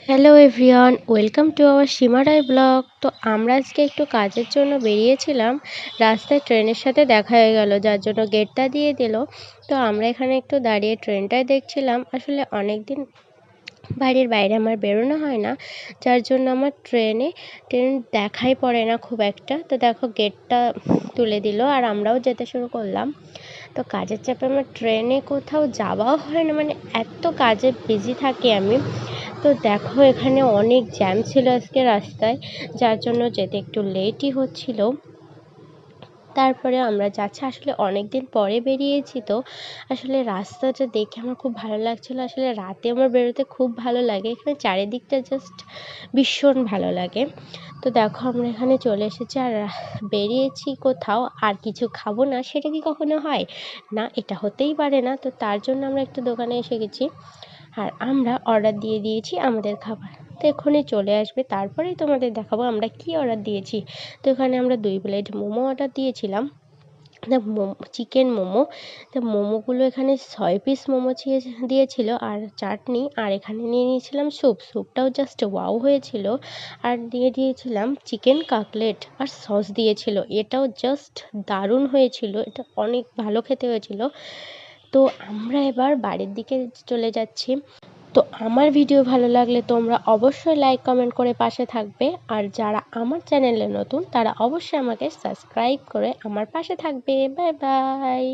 Hello everyone, welcome to our Seemaray blog. তো আমরা আজকে একটু কাজের জন্য বেরিয়েছিলাম। রাস্তায় ট্রেনের সাথে দেখা হয়ে গেল, যার জন্য গেটটা দিয়ে দিল। তো আমরা এখানে একটু দাঁড়িয়ে ট্রেনটাই দেখছিলাম। আসলে অনেক দিন বাড়ির বাইরে আমার বেরোনো হয় না, যার জন্য আমার ট্রেন দেখাই পড়ে না খুব একটা। তো দেখো গেটটা তুলে দিল আর আমরাও যেতে শুরু করলাম। তো কাজের চাপে আমার ট্রেনে কোথাও যাওয়াও হয় না, মানে এত কাজে বিজি থাকি আমি। তো দেখো এখানে অনেক জ্যাম ছিল আজকে রাস্তায়, যার জন্য যেতে একটু লেটই হচ্ছিল। তারপরে আমরা যাচ্ছি, আসলে অনেক দিন পরে বেরিয়েছি। তো আসলে রাস্তাটা দেখে আমার খুব ভালো লাগছিল। আসলে রাতে আমার বেরোতে খুব ভালো লাগে, এখানে চারিদিকটা জাস্ট ভীষণ ভালো লাগে। তো দেখো আমরা এখানে চলে এসেছি আর বেরিয়েছি কোথাও, আর কিছু খাবো না সেটা কি কখনো হয়? না, এটা হতেই পারে না। তো তার জন্য আমরা একটা দোকানে এসে গেছি আর আমরা অর্ডার দিয়ে দিয়েছি আমাদের খাবার। তো এক্ষুনি চলে আসবে, তারপরেই তোমাদের দেখাবো আমরা কি অর্ডার দিয়েছি। তো এখানে আমরা 2 প্লেট মোমো অর্ডার দিয়েছিলাম, চিকেন মোমো। তো মোমোগুলো এখানে 6 পিস মোমো দিয়েছিল আর চাটনি, আর এখানে নিয়ে নিয়েছিলাম স্যুপটাও জাস্ট ওয়াও হয়েছিল। আর দিয়ে দিয়েছিলাম চিকেন কাটলেট আর সস দিয়েছিল, এটাও জাস্ট দারুণ হয়েছিল, এটা অনেক ভালো খেতে হয়েছিল। তো আমরা এবার বাড়ির দিকে চলে যাচ্ছি। তো আমার ভিডিও ভালো লাগলে তোমরা অবশ্যই লাইক কমেন্ট করে পাশে থাকবে, আর যারা আমার চ্যানেলে নতুন তারা অবশ্যই আমাকে সাবস্ক্রাইব করে আমার পাশে থাকবে। Bye bye.